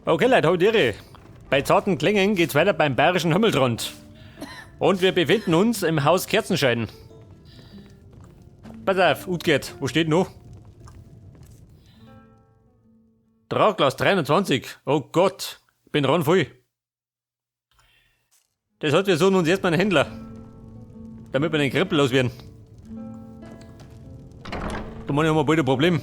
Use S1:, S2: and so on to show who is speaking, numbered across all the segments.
S1: Okay, Leute, haut Ihre. Bei zarten Klängen geht's weiter beim bayerischen Himmeltrand. Und wir befinden uns im Haus Kerzenschein. Pass auf, Utgert, wo steht noch? Drahtglas 23. Oh Gott, bin randvoll. Das hat wir suchen uns erstmal einen Händler. Damit wir den Krippel loswerden. Da haben wir bald ein Problem.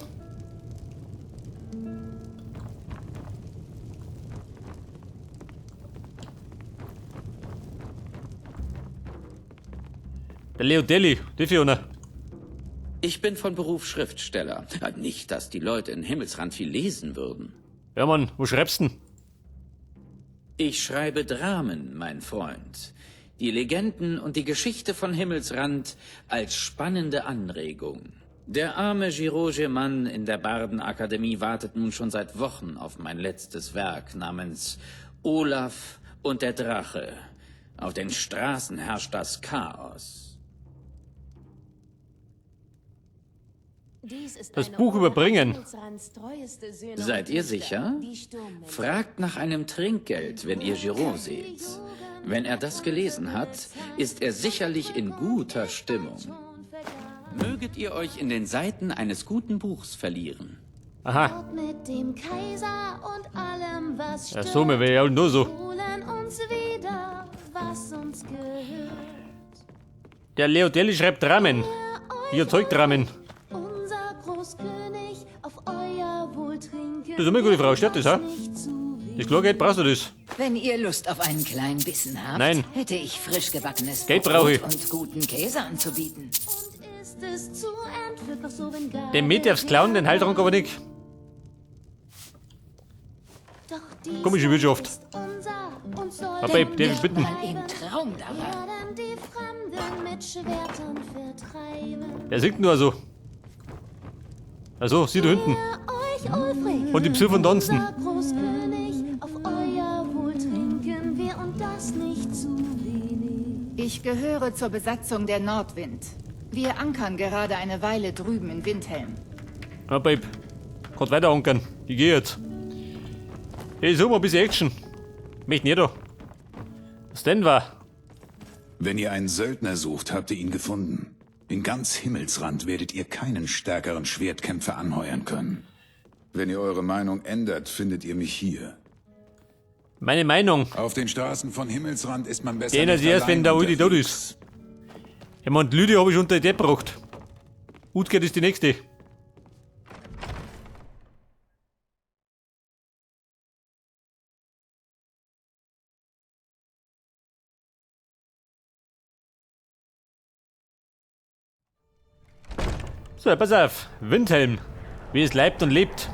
S1: Der Leo Deli, die Fiona.
S2: Ich bin von Beruf Schriftsteller. Nicht, dass die Leute in Himmelsrand viel lesen würden.
S1: Ja Mann, wo schreibst du denn?
S2: Ich schreibe Dramen, mein Freund. Die Legenden und die Geschichte von Himmelsrand als spannende Anregung. Der arme Giraugemann in der Bardenakademie wartet nun schon seit Wochen auf mein letztes Werk namens Olaf und der Drache. Auf den Straßen herrscht das Chaos.
S1: Das Buch überbringen.
S2: Seid ihr sicher? Fragt nach einem Trinkgeld, wenn ihr Giraud seht. Wenn er das gelesen hat, ist er sicherlich in guter Stimmung. Möget ihr euch in den Seiten eines guten Buchs verlieren.
S1: Aha.
S3: Mit dem Kaiser und allem, was
S1: Ja, so, mir wäre ja nur so.
S3: holen uns wieder, was uns gehört.
S1: Der Leo Deli schreibt Dramen. Hier Zeug Dramen.
S3: Unser Großkönig, auf euer Wohl trinken.
S1: Das ist immer eine gute Frau, stört das, ha? Das klar Geld brauchst du das.
S4: Wenn ihr Lust auf einen kleinen Bissen habt,
S1: Nein.
S4: hätte ich frisch gebackenes
S1: Geld brauche ich.
S4: Brot und guten Käse anzubieten.
S3: Ist es zu entführt, doch so wenn gar
S1: Den Met darfst klauen, den Heiltrank aber nicht.
S3: Doch dies
S1: Komische Wirtschaft.
S3: ist unser und soll
S1: Aber Babe, der will bitten.
S4: Mal im Traum daran.
S3: werden die Fremden mit Schwertern vertreiben.
S1: Der singt nur so. Also, sieh da hinten.
S3: Euch Ulfric,
S1: Und die Psy von Donsten.
S3: unser Großkönig, auf euer Wohl trinken wir und das nicht zu wenig.
S5: Ich gehöre zur Besatzung der Nordwind. Wir ankern gerade eine Weile drüben in Windhelm.
S1: Ja, Babe. Kann weiter ankern. Ich geh jetzt. Hey, such mal ein bisschen Action. Mich nicht da. Was denn war?
S6: Wenn ihr einen Söldner sucht, habt ihr ihn gefunden. In ganz Himmelsrand werdet ihr keinen stärkeren Schwertkämpfer anheuern können. Wenn ihr eure Meinung ändert, findet ihr mich hier.
S1: Meine Meinung.
S6: Auf den Straßen von Himmelsrand ist man besser
S1: Jener
S6: nicht
S1: erst, wenn der
S6: allein
S1: Uli tot
S6: unterwegs.
S1: ist. Ja, man, die Lüdi habe ich unter die Depp gebracht. Utgert ist die nächste. So, pass auf. Windhelm. Wie es leibt und lebt.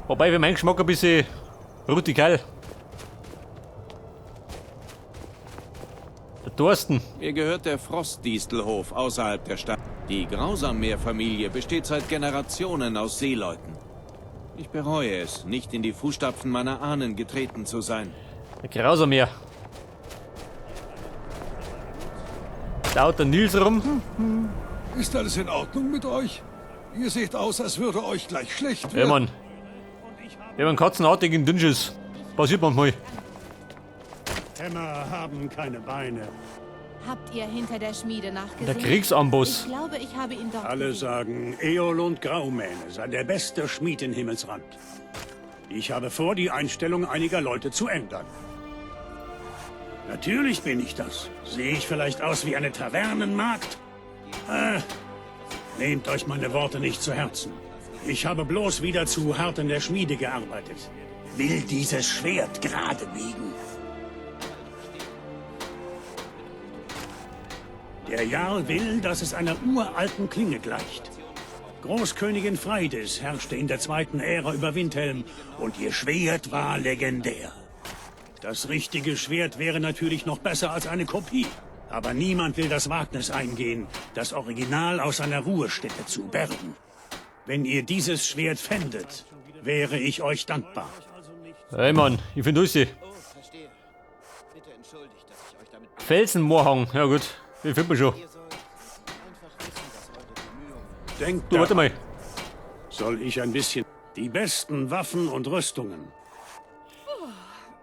S1: Wobei für meinen Geschmack ein bisschen rutikal. Der Thorsten.
S7: Mir gehört der Frostdistelhof außerhalb der Stadt. Die Grausammeer-Familie besteht seit Generationen aus Seeleuten. Ich bereue es, nicht in die Fußstapfen meiner Ahnen getreten zu sein.
S1: Der Grausammeer. Da haut der Nils rum.
S8: Ist alles in Ordnung mit euch? Ihr seht aus, als würde euch gleich schlecht
S1: Ja,
S8: werden.
S1: Mann. Wir haben einen katzenartigen Dünnschiss. Passiert manchmal.
S8: Hämmer haben keine Beine.
S5: Habt ihr hinter der Schmiede nachgesehen?
S1: Der Kriegsamboss.
S5: Ich glaube, ich habe ihn dort
S8: Alle
S5: gesehen.
S8: sagen, Eolund Graumähne sei der beste Schmied in Himmelsrand. Ich habe vor, die Einstellung einiger Leute zu ändern. Natürlich bin ich das. Sehe ich vielleicht aus wie eine Tavernenmagd? Nehmt euch meine Worte nicht zu Herzen. Ich habe bloß wieder zu hart in der Schmiede gearbeitet. Will dieses Schwert gerade biegen. Der Jarl will, dass es einer uralten Klinge gleicht. Großkönigin Freydis herrschte in der zweiten Ära über Windhelm und ihr Schwert war legendär. Das richtige Schwert wäre natürlich noch besser als eine Kopie. Aber niemand will das Wagnis eingehen, das Original aus seiner Ruhestätte zu bergen. Wenn ihr dieses Schwert fändet, wäre ich euch dankbar.
S1: Hey Mann, ich finde Lussi. Felsenmoorhang, ja gut, den findet man schon.
S8: Denkt
S1: Du, warte
S8: daran,
S1: mal.
S8: soll ich ein bisschen... Die besten Waffen und Rüstungen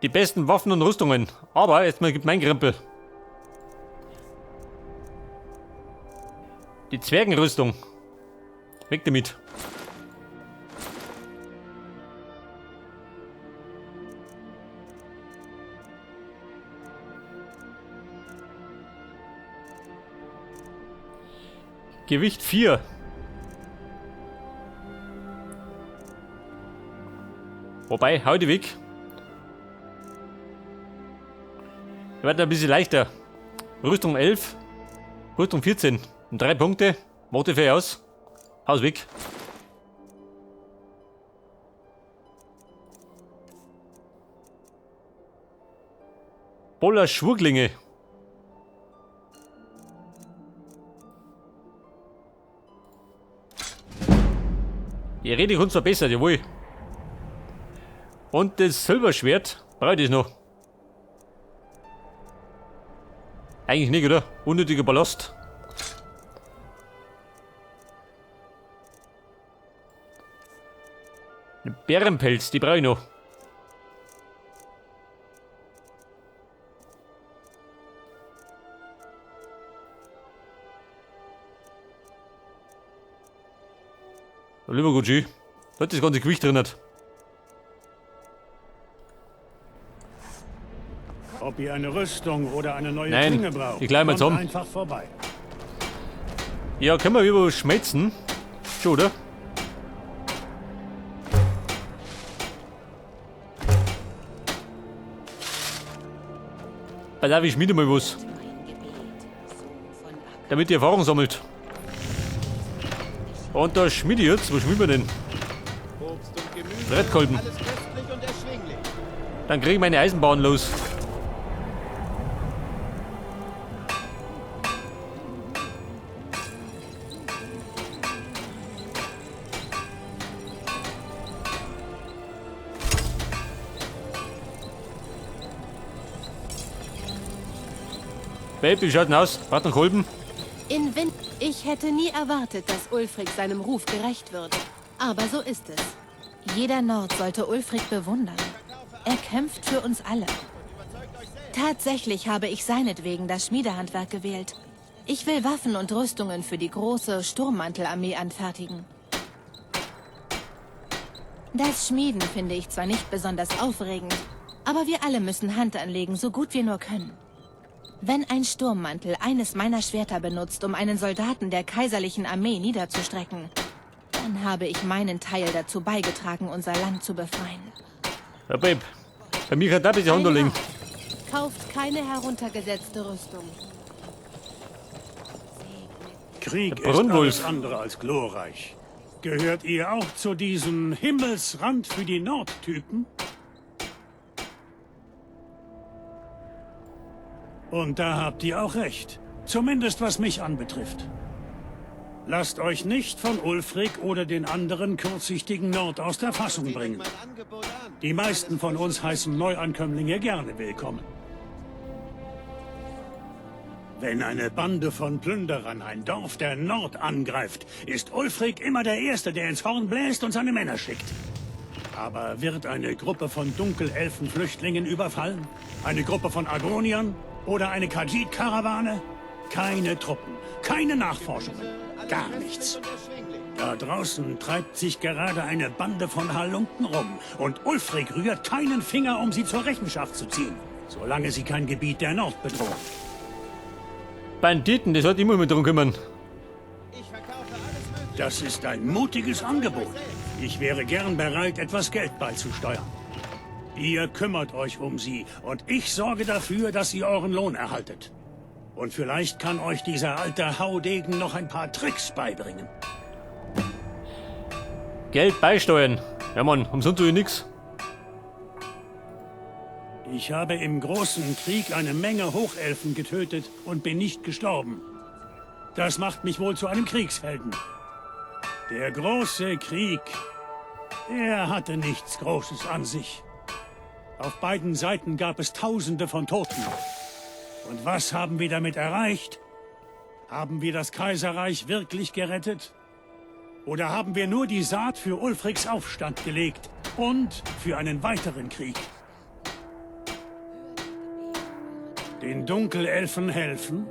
S1: Die besten Waffen und Rüstungen. Aber jetzt mal gibt mein Krempel. Die Zwergenrüstung. Weg damit. Gewicht 4. Wobei, hau die weg. Wird ein bisschen leichter. Rüstung 11. Rüstung 14. Und 3 Punkte. Warte für aus. Haus weg. Boller Schwurglinge. Die Rede uns verbessert, jawohl. Und das Silberschwert, brauche ich das noch? Eigentlich nicht, oder? Unnötiger Ballast. Ein Bärenpelz, die brauche ich noch. Lieber Gucci, da hat das ganze Gewicht drin.
S8: Ob ihr eine Rüstung oder eine neue
S1: Nein,
S8: Klinge braucht,
S1: ich gleich mal
S8: kommt
S1: zusammen.
S8: einfach vorbei.
S1: Ja, können wir über schmelzen? Schon, oder? Da darf ich schmiede mal was. Damit die Erfahrung sammelt. Und da schmiede ich jetzt. Wo schmieden wir denn? Brettkolben. Dann kriege ich meine Eisenbahn los. Babe, wie schaut denn aus? Braucht noch Kolben?
S9: Ich hätte nie erwartet, dass Ulfric seinem Ruf gerecht würde. Aber so ist es. Jeder Nord sollte Ulfric bewundern. Er kämpft für uns alle. Tatsächlich habe ich seinetwegen das Schmiedehandwerk gewählt. Ich will Waffen und Rüstungen für die große Sturmmantelarmee anfertigen. Das Schmieden finde ich zwar nicht besonders aufregend, aber wir alle müssen Hand anlegen, so gut wir nur können. Wenn ein Sturmmantel eines meiner Schwerter benutzt, um einen Soldaten der kaiserlichen Armee niederzustrecken, dann habe ich meinen Teil dazu beigetragen, unser Land zu befreien.
S1: Ja, Babe, bei mir kann da ein bisschen runterlegen.
S9: Kauft keine heruntergesetzte Rüstung.
S8: Krieg ist
S1: Brunwulf.
S8: alles andere als glorreich. Gehört ihr auch zu diesen Himmelsrand für die Nordtypen? Und da habt ihr auch recht. Zumindest was mich anbetrifft. Lasst euch nicht von Ulfric oder den anderen kurzsichtigen Nord aus der Fassung bringen. Die meisten von uns heißen Neuankömmlinge gerne willkommen. Wenn eine Bande von Plünderern ein Dorf der Nord angreift, ist Ulfric immer der Erste, der ins Horn bläst und seine Männer schickt. Aber wird eine Gruppe von Dunkelelfen-Flüchtlingen überfallen? Eine Gruppe von Argoniern? Oder eine Khajiit-Karawane? Keine Truppen, keine Nachforschungen, gar nichts. Da draußen treibt sich gerade eine Bande von Halunken rum und Ulfric rührt keinen Finger, um sie zur Rechenschaft zu ziehen, solange sie kein Gebiet der Nord bedrohen.
S1: Banditen, das sollte ich immer mit drum kümmern.
S8: Das ist ein mutiges Angebot. Ich wäre gern bereit, etwas Geld beizusteuern. Ihr kümmert euch um sie und ich sorge dafür, dass ihr euren Lohn erhaltet. Und vielleicht kann euch dieser alte Haudegen noch ein paar Tricks beibringen.
S1: Geld beisteuern. Ja, Mann, umsonst tue ich nix.
S8: Ich habe im Großen Krieg eine Menge Hochelfen getötet und bin nicht gestorben. Das macht mich wohl zu einem Kriegshelden. Der große Krieg, er hatte nichts Großes an sich. Auf beiden Seiten gab es Tausende von Toten. Und was haben wir damit erreicht? Haben wir das Kaiserreich wirklich gerettet? Oder haben wir nur die Saat für Ulfrics Aufstand gelegt und für einen weiteren Krieg? Den Dunkelelfen helfen?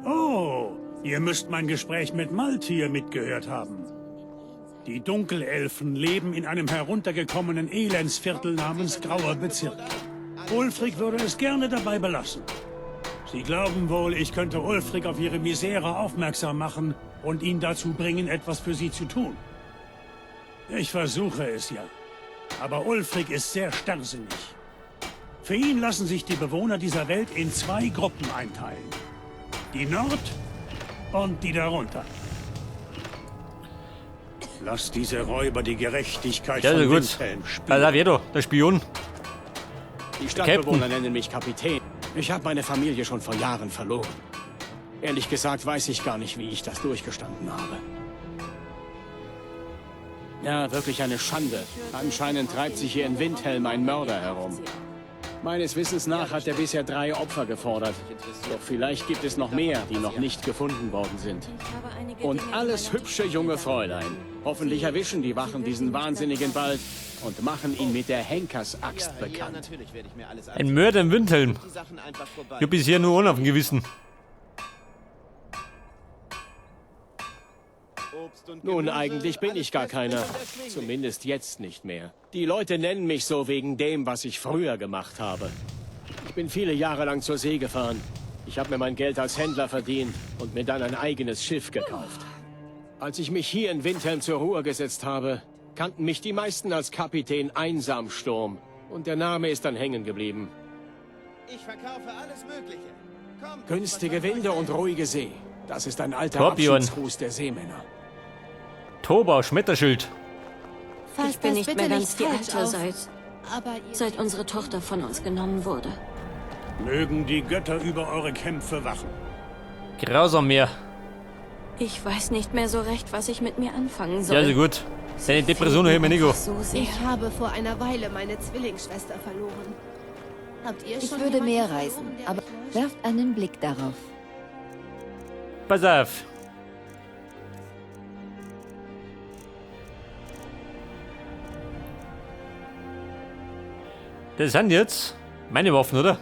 S8: Oh, ihr müsst mein Gespräch mit Maltir mitgehört haben. Die Dunkelelfen leben in einem heruntergekommenen Elendsviertel namens Grauer Bezirk. Ulfric würde es gerne dabei belassen. Sie glauben wohl, ich könnte Ulfric auf ihre Misere aufmerksam machen und ihn dazu bringen, etwas für sie zu tun. Ich versuche es ja. Aber Ulfric ist sehr starrsinnig. Für ihn lassen sich die Bewohner dieser Welt in 2 Gruppen einteilen. Die Nord- und die darunter. Lass diese Räuber die Gerechtigkeit
S1: Ja,
S8: von
S1: gut.
S8: Windhelm
S1: Da
S8: spielen.
S1: darf jeder, der Spion.
S10: Die Stadtbewohner nennen mich Kapitän. Ich habe meine Familie schon vor Jahren verloren. Ehrlich gesagt weiß ich gar nicht, wie ich das durchgestanden habe. Ja, wirklich eine Schande. Anscheinend treibt sich hier in Windhelm ein Mörder herum. Meines Wissens nach hat er bisher 3 Opfer gefordert. Doch vielleicht gibt es noch mehr, die noch nicht gefunden worden sind. Und alles hübsche junge Fräulein. Hoffentlich erwischen die Wachen diesen Wahnsinnigen bald und machen ihn mit der Henkersaxt bekannt.
S1: Ein Mörder im Windhelm. Ich hab bisher nur einen auf dem Gewissen.
S10: Nun, eigentlich bin ich gar keiner. Zumindest jetzt nicht mehr. Die Leute nennen mich so wegen dem, was ich früher gemacht habe. Ich bin viele Jahre lang zur See gefahren. Ich habe mir mein Geld als Händler verdient und mir dann ein eigenes Schiff gekauft. Als ich mich hier in Windhelm zur Ruhe gesetzt habe, kannten mich die meisten als Kapitän Einsamsturm. Und der Name ist dann hängen geblieben.
S11: Ich verkaufe alles Mögliche. Komm,
S10: Günstige Winde und ruhige See. Das ist ein alter
S1: Torbjörn.
S10: Abschiedsgruß der Seemänner.
S1: Toba, Schmetterschild.
S9: Fass
S12: Ich bin
S9: das
S12: nicht
S9: bitte
S12: mehr ganz die
S9: falsch
S12: Alte,
S9: auf. Aber ihr
S12: seit unsere Tochter von uns genommen wurde.
S8: Mögen die Götter über eure Kämpfe wachen.
S1: Grausam mehr.
S12: Ich weiß nicht mehr so recht, was ich mit mir anfangen soll.
S1: Ja, also gut. Seine Depression hört mir nicht auf.
S12: So sehr.
S9: Ich habe vor einer Weile meine Zwillingsschwester verloren. Habt ihr
S4: Ich
S9: schon
S4: würde
S9: jemanden
S4: mehr
S9: verloren,
S4: reisen,
S9: der
S4: aber
S9: euch leuchtet?
S4: werft einen Blick darauf.
S1: Pass auf. Das sind jetzt meine Waffen, oder?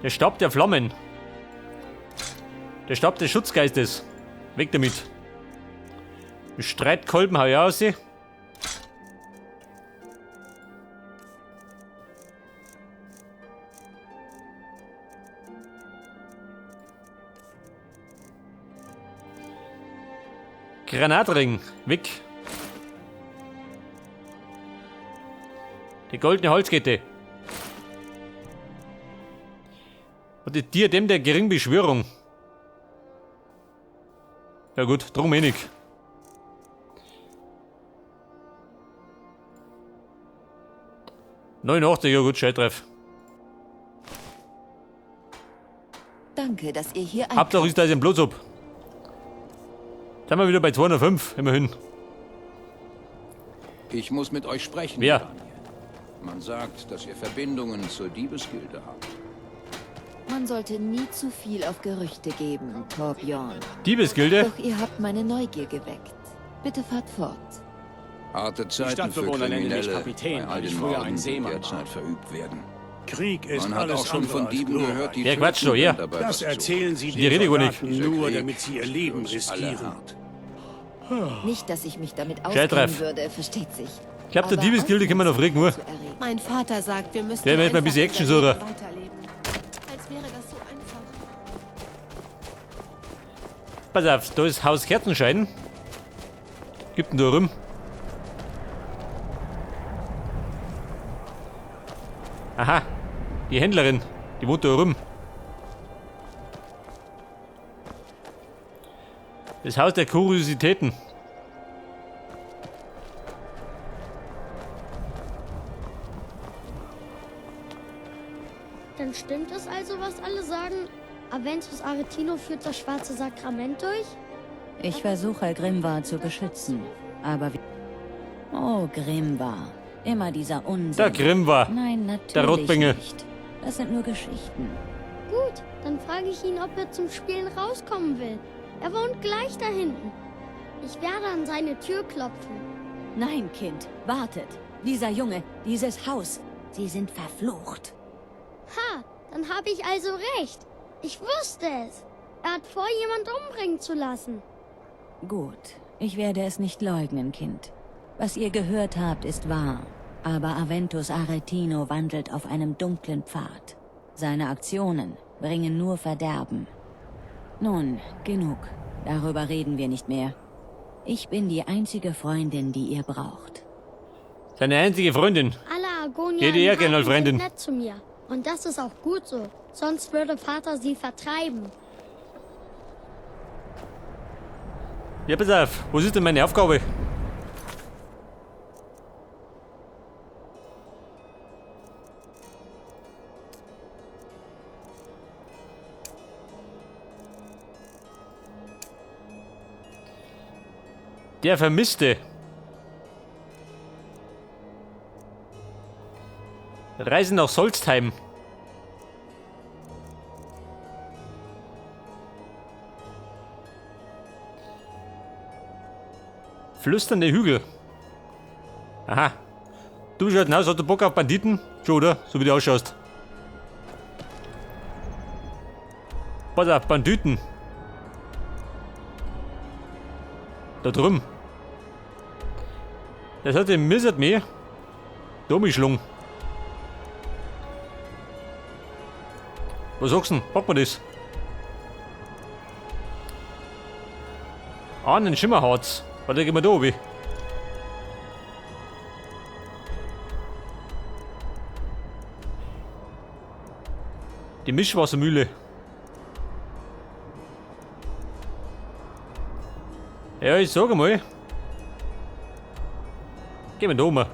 S1: Der Stab der Flammen. Der Stab des Schutzgeistes. Weg damit. Den Streitkolben hau ich aus. Granatring. Weg. Die goldene Holzkette. Und das Diadem der geringen Beschwörung. Ja gut, drum eh nicht. Ja gut, Scheitreff.
S4: Danke, dass ihr hier
S1: Hauptsache ist da ein Bloß ab. Sind wir wieder bei 205, immerhin.
S13: Ich muss mit euch sprechen.
S1: Wer?
S13: Daniel. Man sagt, dass ihr Verbindungen zur Diebesgilde habt.
S4: Man sollte nie zu viel auf Gerüchte geben, Torbjörn.
S1: Diebesgilde?
S4: Doch ihr habt meine Neugier geweckt. Bitte fahrt fort.
S13: Harte
S10: Die
S13: Zeiten für
S10: Stadtbewohner nennen mich
S13: Kriminelle,
S10: Kapitän,
S13: bei all
S10: weil ich
S13: den
S10: früher
S13: Morden,
S10: ein
S13: die
S10: Seemann
S13: derzeit
S10: war.
S13: verübt werden.
S8: Krieg ist
S13: Man hat
S8: alles
S13: auch schon
S8: andere
S13: von
S8: als
S13: Dieben
S8: glorreich.
S13: gehört, die
S1: Ja, Quatsch,
S13: töten,
S1: doch, ja.
S13: wenn dabei
S8: Das
S13: was zu
S8: erzählen sie
S1: Die
S8: den
S1: rede ich wohl nicht.
S8: Soldaten
S13: Dieser
S8: nur,
S13: Krieg
S8: damit sie ihr
S13: ist
S8: Leben
S13: für uns alle
S8: riskieren.
S13: hart.
S4: Nicht, dass ich mich damit
S1: Scheitreff.
S4: auskennen würde, versteht sich.
S1: Ich glaube, der
S4: Aber
S1: Diebesgilde kann man noch regen, nur.
S4: zu erregen.
S9: Mein Vater sagt, wir müssen
S1: Der wird mal ein
S9: einfach
S1: bisschen
S9: in
S1: Action
S9: der
S1: suchen.
S9: Welt weiterleben. Als wäre das so einfach.
S1: Pass auf, da ist Haus Kerzenschein. Gibt ihn da rum. Aha, die Händlerin, die wohnt da rum. Das Haus der Kuriositäten.
S3: Dann stimmt es also, was alle sagen? Aventus Aretino führt das schwarze Sakrament durch?
S14: Ich versuche, Grimvar zu beschützen. Aber wie... Oh, Grimvar. Immer dieser Unsinn.
S1: Der Grimvar.
S14: Nein, natürlich
S1: Der Rotbengel.
S14: nicht. Das sind nur Geschichten.
S3: Gut, dann frage ich ihn, ob er zum Spielen rauskommen will. Er wohnt gleich da hinten. Ich werde an seine Tür klopfen.
S14: Nein, Kind, wartet. Dieser Junge, dieses Haus, sie sind verflucht.
S3: Ha, Dann habe ich also recht. Ich wusste es. Er hat vor, jemand umbringen zu lassen.
S14: Gut, ich werde es nicht leugnen, Kind. Was ihr gehört habt, ist wahr. Aber Aventus Aretino wandelt auf einem dunklen Pfad. Seine Aktionen bringen nur Verderben. Nun, genug. Darüber reden wir nicht mehr. Ich bin die einzige Freundin, die ihr braucht.
S1: Seine einzige Freundin.
S3: Alle Argonier
S1: Geht ihr gerne,
S3: sind
S1: Freundin.
S3: nett zu mir. Und das ist auch gut so. Sonst würde Vater sie vertreiben.
S1: Ja, pass auf. Was ist denn meine Aufgabe? Der Vermisste. Reisen nach Solstheim. Flüsternde Hügel. Aha. Du schaut aus, hast du Bock auf Banditen? Schon, oder? So wie du ausschaust. Pass auf, Banditen. Da drüben. Das hat den Missert mehr. Da umgeschlungen. Was sagst du denn? Packen wir das? Ah, einen Schimmerharz. Warte, gehen wir da oben. Die Mischwassermühle. Ja, ich sage mal. Gehen wir da oben.